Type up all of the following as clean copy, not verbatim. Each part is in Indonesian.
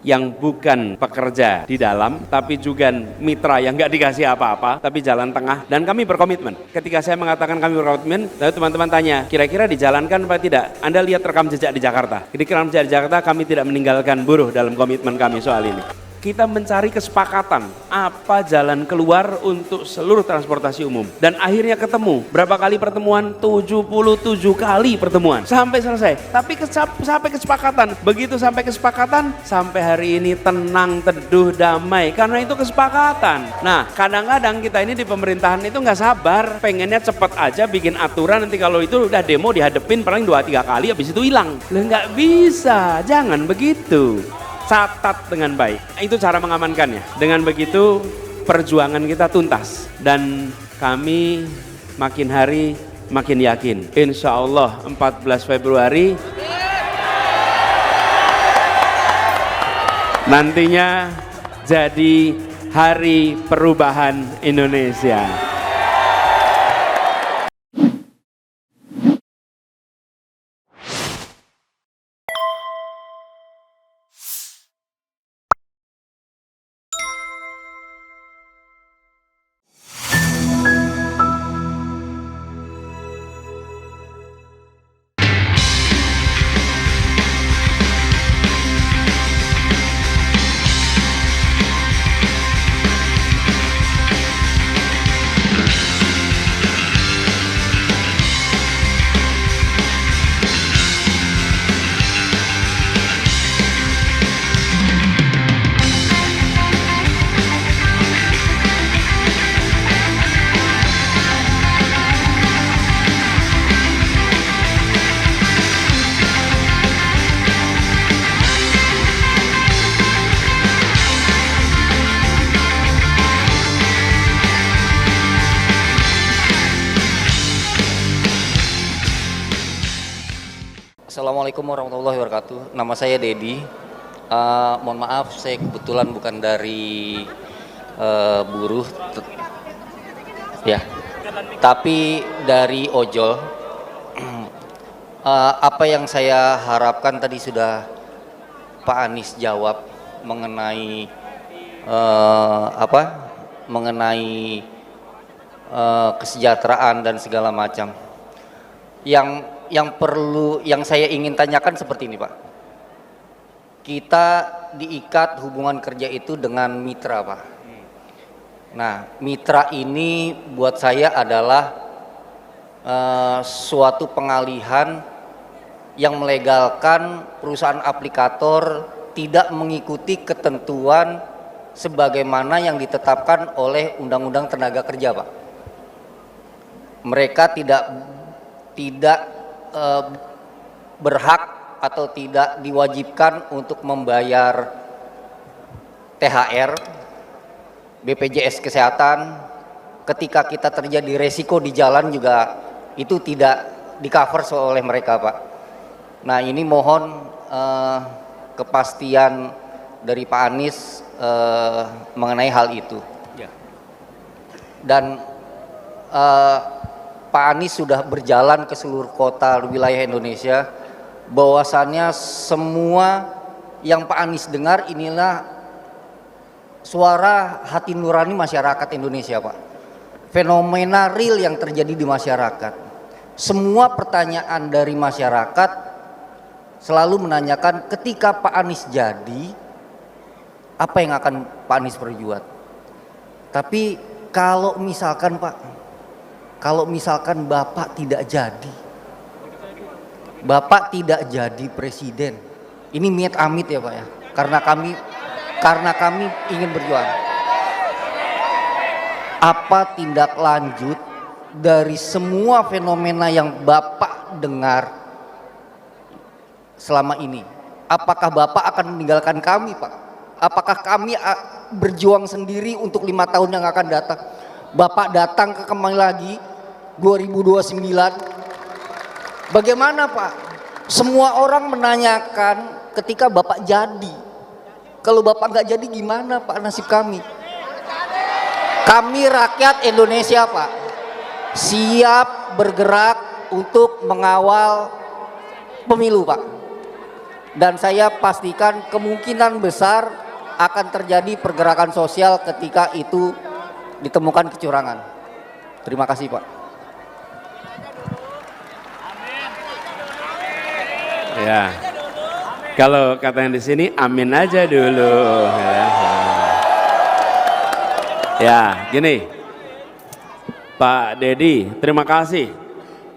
yang bukan pekerja di dalam, tapi juga mitra yang nggak dikasih apa-apa, tapi jalan tengah. Dan kami berkomitmen. Ketika saya mengatakan kami berkomitmen, lalu teman-teman tanya, kira-kira dijalankan apa tidak? Anda lihat rekam jejak di Jakarta. Di rekam jejak di Jakarta kami tidak meninggalkan buruh dalam komitmen kami soal ini. Kita mencari kesepakatan apa jalan keluar untuk seluruh transportasi umum. Dan akhirnya ketemu. Berapa kali pertemuan? 77 kali pertemuan. Sampai selesai. Tapi sampai kesepakatan. Begitu sampai kesepakatan, sampai hari ini tenang, teduh, damai. Karena itu kesepakatan. Nah, kadang-kadang kita ini di pemerintahan itu nggak sabar. Pengennya cepet aja bikin aturan. Nanti kalau itu udah demo dihadepin paling 2-3 kali, habis itu hilang. Lah nggak bisa. Jangan begitu. Catat dengan baik. Itu cara mengamankannya. Dengan begitu perjuangan kita tuntas dan kami makin hari makin yakin. Insya Allah 14 Februari nantinya jadi hari perubahan Indonesia. Assalamualaikum warahmatullahi wabarakatuh. Nama saya Dedi. Mohon maaf, saya kebetulan bukan dari buruh, ya, tapi dari ojol. Apa yang saya harapkan tadi sudah Pak Anies jawab mengenai mengenai kesejahteraan dan segala macam. Yang saya ingin tanyakan seperti ini, Pak. Kita diikat hubungan kerja itu dengan mitra, Pak. Nah, mitra ini buat saya adalah suatu pengalihan yang melegalkan perusahaan aplikator tidak mengikuti ketentuan sebagaimana yang ditetapkan oleh Undang-Undang Tenaga Kerja, Pak. Mereka tidak berhak atau tidak diwajibkan untuk membayar THR, BPJS Kesehatan. Ketika kita terjadi resiko di jalan juga itu tidak di-cover oleh mereka, Pak. Nah, ini mohon kepastian dari Pak Anies mengenai hal itu. Dan Pak Anies sudah berjalan ke seluruh kota wilayah Indonesia, bahwasannya semua yang Pak Anies dengar inilah suara hati nurani masyarakat Indonesia, Pak. Fenomena real yang terjadi di masyarakat. Semua pertanyaan dari masyarakat selalu menanyakan ketika Pak Anies jadi, apa yang akan Pak Anies perbuat. Tapi kalau misalkan Pak, kalau misalkan Bapak tidak jadi, Bapak tidak jadi presiden, ini miat amit ya Pak ya, karena kami ingin berjuang. Apa tindak lanjut dari semua fenomena yang Bapak dengar selama ini? Apakah Bapak akan meninggalkan kami, Pak? Apakah kami berjuang sendiri untuk 5 tahun yang akan datang? Bapak datang ke kami lagi 2029, bagaimana Pak? Semua orang menanyakan ketika Bapak jadi. Kalau Bapak nggak jadi gimana Pak nasib kami? Kami rakyat Indonesia Pak, siap bergerak untuk mengawal pemilu Pak. dan saya pastikan kemungkinan besar akan terjadi pergerakan sosial ketika itu ditemukan kecurangan. Terima kasih Pak. Ya, kalau katanya di sini amin aja dulu. Ya, gini, Pak Dedi, terima kasih.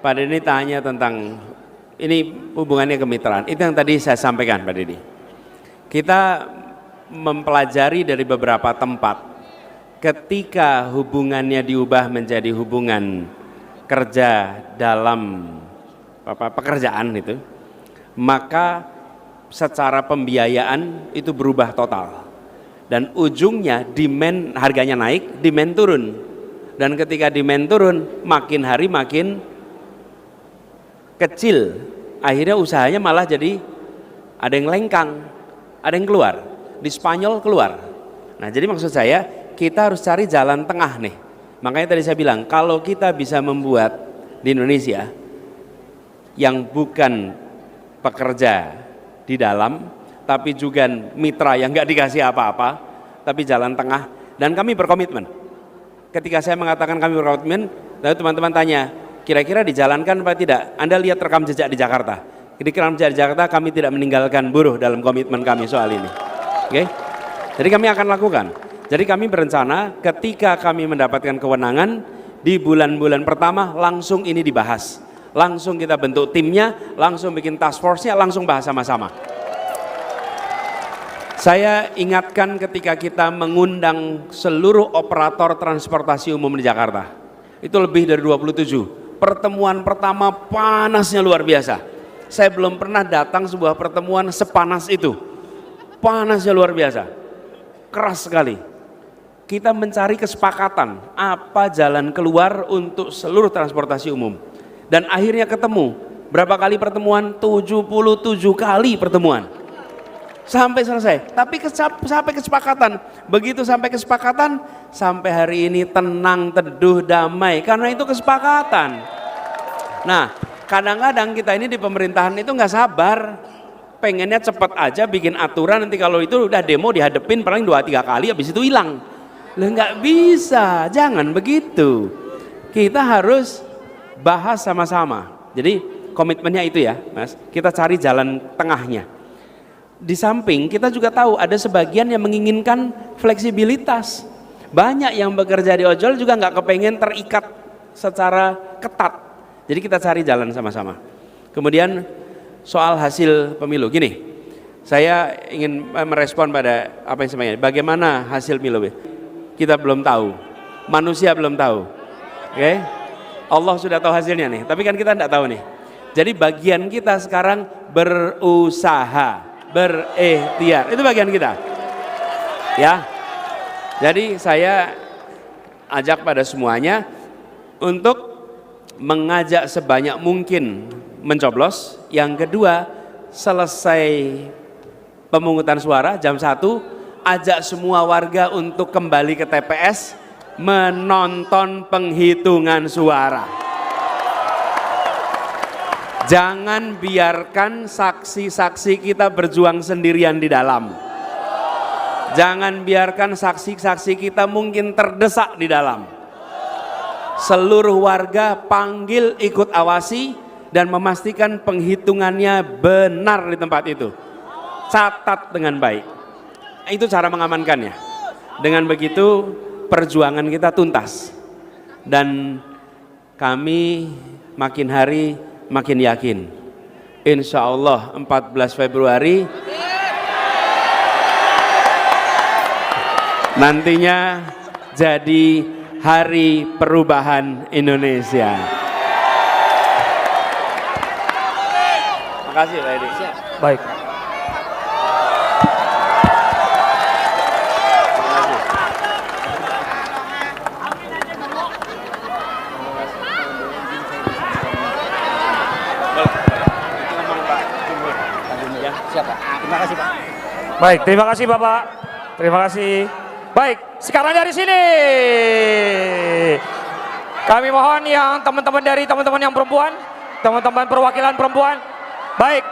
Pak Dedi tanya tentang ini hubungannya kemitraan. Itu yang tadi saya sampaikan, Pak Dedi. Kita mempelajari dari beberapa tempat. Ketika hubungannya diubah menjadi hubungan kerja dalam pekerjaan itu, maka secara pembiayaan itu berubah total. Dan ujungnya demand harganya naik, demand turun. Dan ketika demand turun, makin hari makin kecil. Akhirnya usahanya malah jadi ada yang lengkang, ada yang keluar. Di Spanyol keluar. Nah, jadi maksud saya kita harus cari jalan tengah nih. Makanya tadi saya bilang, kalau kita bisa membuat di Indonesia yang bukan pekerja di dalam, tapi juga mitra yang nggak dikasih apa-apa, tapi jalan tengah, dan kami berkomitmen. Ketika saya mengatakan kami berkomitmen, lalu teman-teman tanya, kira-kira dijalankan apa tidak? Anda lihat rekam jejak di Jakarta. Di rekam jejak di Jakarta kami tidak meninggalkan buruh dalam komitmen kami soal ini. Oke? Jadi kami akan lakukan. Jadi kami berencana ketika kami mendapatkan kewenangan, di bulan-bulan pertama langsung ini dibahas. Langsung kita bentuk timnya, langsung bikin task force-nya, langsung bahas sama-sama. Saya ingatkan ketika kita mengundang seluruh operator transportasi umum di Jakarta. Itu lebih dari 27. Pertemuan pertama panasnya luar biasa. Saya belum pernah datang sebuah pertemuan sepanas itu. Panasnya luar biasa. Keras sekali. Kita mencari kesepakatan apa jalan keluar untuk seluruh transportasi umum. Dan akhirnya ketemu. Berapa kali pertemuan? 77 kali pertemuan. Sampai selesai, tapi sampai kesepakatan. Begitu sampai kesepakatan, sampai hari ini tenang, teduh, damai, karena itu kesepakatan. Nah, kadang-kadang kita ini di pemerintahan itu nggak sabar, pengennya cepat aja bikin aturan, nanti kalau itu udah demo dihadepin paling 2-3 kali, habis itu hilang. Lah nggak bisa, jangan begitu. Kita harus bahas sama-sama. Jadi komitmennya itu ya, Mas. Kita cari jalan tengahnya. Di samping kita juga tahu ada sebagian yang menginginkan fleksibilitas. Banyak yang bekerja di ojol juga nggak kepengen terikat secara ketat. Jadi kita cari jalan sama-sama. Kemudian soal hasil pemilu, gini, saya ingin merespon pada apa yang sebenarnya. Bagaimana hasil pemilu? Kita belum tahu, manusia belum tahu. Oke? Allah sudah tahu hasilnya nih, tapi kan kita tidak tahu nih. Jadi bagian kita sekarang berusaha, berikhtiar, itu bagian kita ya. Jadi saya ajak pada semuanya untuk mengajak sebanyak mungkin mencoblos. Yang kedua, selesai pemungutan suara jam 1, ajak semua warga untuk kembali ke TPS menonton penghitungan suara. Jangan biarkan saksi-saksi kita berjuang sendirian di dalam. Jangan biarkan saksi-saksi kita mungkin terdesak di dalam. Seluruh warga panggil, ikut awasi, dan memastikan penghitungannya benar di tempat itu. Catat dengan baik. Itu cara mengamankannya. Dengan begitu perjuangan kita tuntas. Dan kami makin hari makin yakin, insya Allah 14 Februari nantinya jadi hari perubahan Indonesia. Makasih Pak Edi. Baik. Terima kasih Pak. Baik, terima kasih Bapak. Terima kasih. Baik, sekarang dari sini kami mohon yang teman-teman dari teman-teman yang perempuan, teman-teman perwakilan perempuan. Baik,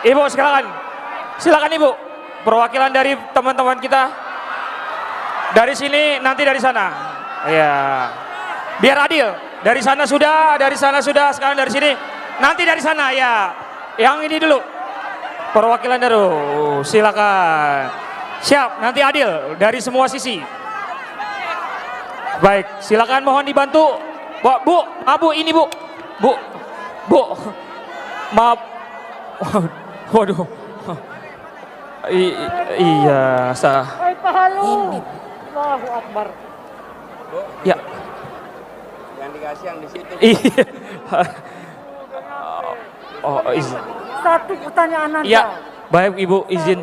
Ibu silakan. Silakan Ibu, perwakilan dari teman-teman kita. Dari sini, nanti dari sana. Iya. Biar adil. Dari sana sudah, sekarang dari sini. Nanti dari sana, ya. Yang ini dulu. Perwakilan dari, silakan. Siap, nanti adil dari semua sisi. Baik, silakan mohon dibantu. Bu, ini Bu. Bu. Maaf. Waduh. Iya, sah. Ini. Allahu Akbar. Ya. Yang dikasih yang di situ. Iya. Oh, izin. Satu pertanyaan Anda. Iya. Baik Ibu, izin.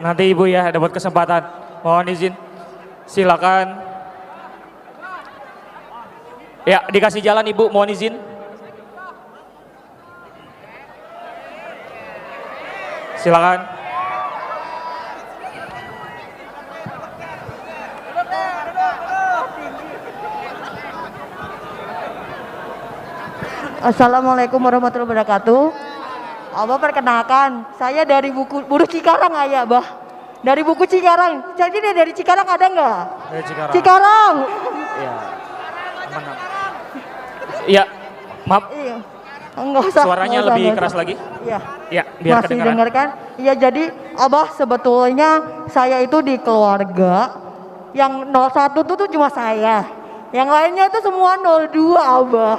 Nanti Ibu ya dapat kesempatan. Mohon izin. Silakan. Ya, dikasih jalan Ibu, mohon izin. Silakan. Assalamualaikum warahmatullahi wabarakatuh. Abah perkenalkan, saya dari buruh Cikarang ayah, Bah. Dari buku Cikarang. Jadi dia dari Cikarang ada nggak? Dari Cikarang. Cikarang. Iya. Iya. Maaf. Iya. Enggak usah. Suaranya nggak usah, lebih nggak keras usah. lagi. Iya. Ya, biar Masih kedengaran. dengarkan? Iya, jadi Abah sebetulnya saya itu di keluarga yang 01 itu tuh cuma saya. Yang lainnya itu semua 02 Abah.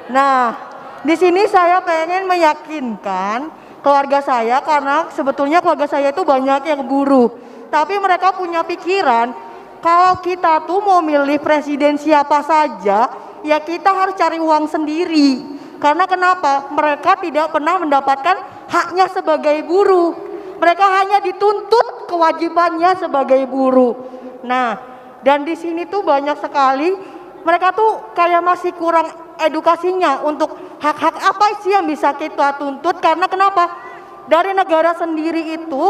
Nah, di sini saya pengen meyakinkan keluarga saya karena sebetulnya keluarga saya itu banyak yang buruh. Tapi mereka punya pikiran kalau kita tuh mau milih presiden siapa saja, ya kita harus cari uang sendiri. Karena kenapa? Mereka tidak pernah mendapatkan haknya sebagai buruh. Mereka hanya dituntut kewajibannya sebagai buruh. Nah, dan di sini tuh banyak sekali mereka tuh kayak masih kurang edukasinya untuk hak-hak apa sih yang bisa kita tuntut. Karena kenapa? Dari negara sendiri itu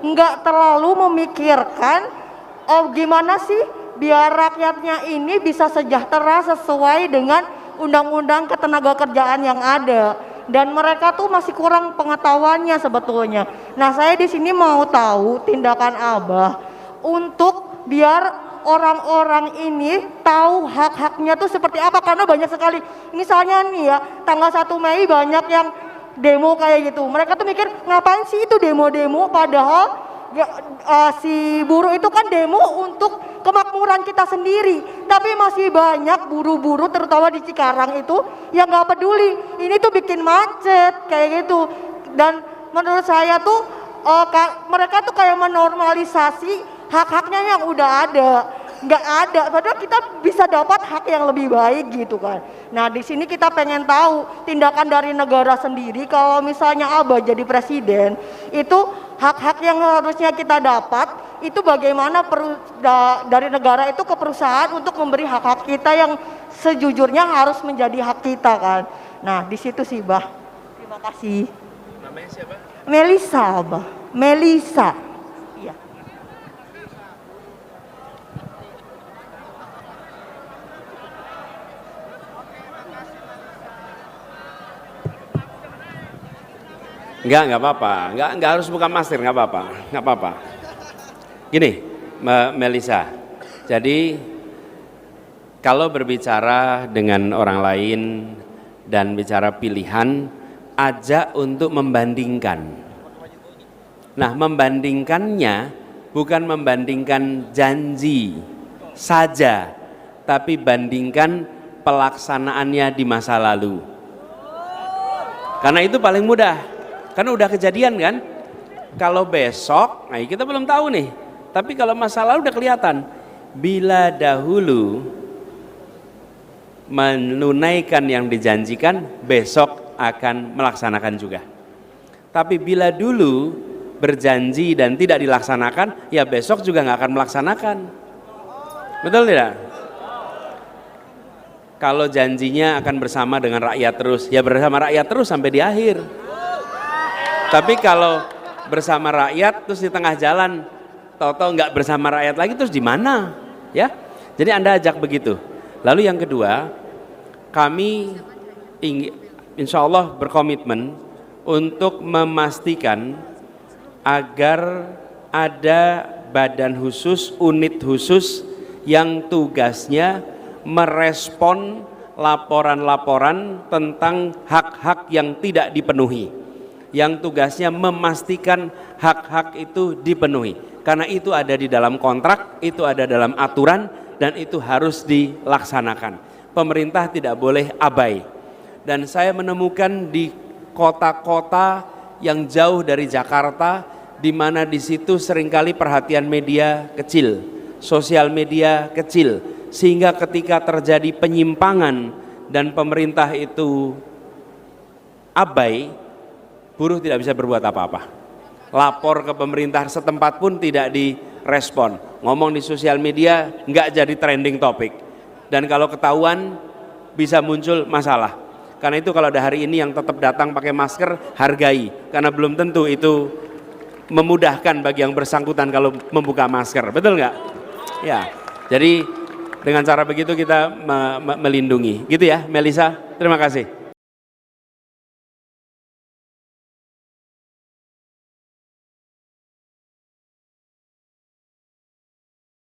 nggak terlalu memikirkan gimana sih biar rakyatnya ini bisa sejahtera sesuai dengan undang-undang ketenagakerjaan yang ada. Dan mereka tuh masih kurang pengetahuannya sebetulnya. Nah, saya di sini mau tahu tindakan Abah untuk biar orang-orang ini tahu hak-haknya tuh seperti apa, karena banyak sekali. Misalnya nih ya, tanggal 1 Mei banyak yang demo kayak gitu. Mereka tuh mikir ngapain sih itu demo-demo, padahal si buruh itu kan demo untuk kemakmuran kita sendiri. Tapi masih banyak buruh-buruh terutama di Cikarang itu yang nggak peduli. Ini tuh bikin macet kayak gitu. Dan menurut saya tuh mereka tuh kayak menormalisasi hak-haknya yang udah ada. Nggak ada, padahal kita bisa dapat hak yang lebih baik gitu kan. Nah, di sini kita pengen tahu tindakan dari negara sendiri kalau misalnya Abah jadi presiden, itu hak-hak yang harusnya kita dapat itu bagaimana dari negara itu ke perusahaan untuk memberi hak-hak kita yang sejujurnya harus menjadi hak kita kan. Nah, di situ sih, Bah. Terima kasih. Namanya siapa? Melisa, Bah. Melisa. Iya. Enggak apa-apa. Enggak harus buka masker, enggak apa-apa. Gini, Mbak Melisa. Jadi kalau berbicara dengan orang lain dan bicara pilihan, ajak untuk membandingkan. Nah, membandingkannya bukan membandingkan janji saja, tapi bandingkan pelaksanaannya di masa lalu. Karena itu paling mudah. Kan udah kejadian kan? Kalau besok, nah kita belum tahu nih. Tapi kalau masa lalu udah kelihatan. Bila dahulu menunaikan yang dijanjikan, besok akan melaksanakan juga. Tapi bila dulu berjanji dan tidak dilaksanakan, ya besok juga nggak akan melaksanakan. Betul tidak? Kalau janjinya akan bersama dengan rakyat terus, ya bersama rakyat terus sampai di akhir. Tapi kalau bersama rakyat terus di tengah jalan tahu-tahu nggak bersama rakyat lagi, terus di mana? Ya, jadi Anda ajak begitu. Lalu yang kedua, kami insya Allah berkomitmen untuk memastikan agar ada badan khusus, unit khusus yang tugasnya merespon laporan-laporan tentang hak-hak yang tidak dipenuhi, yang tugasnya memastikan hak-hak itu dipenuhi, karena itu ada di dalam kontrak, itu ada dalam aturan, dan itu harus dilaksanakan. Pemerintah tidak boleh abai. Dan saya menemukan di kota-kota yang jauh dari Jakarta, di mana di situ seringkali perhatian media kecil, sosial media kecil, sehingga ketika terjadi penyimpangan dan pemerintah itu abai, buruh tidak bisa berbuat apa-apa. Lapor ke pemerintah setempat pun tidak direspon. Ngomong di sosial media nggak jadi trending topik. Dan kalau ketahuan bisa muncul masalah. Karena itu kalau ada hari ini yang tetap datang pakai masker, hargai. Karena belum tentu itu memudahkan bagi yang bersangkutan kalau membuka masker. Betul nggak? Ya. Jadi dengan cara begitu kita melindungi. Gitu ya, Melisa. Terima kasih.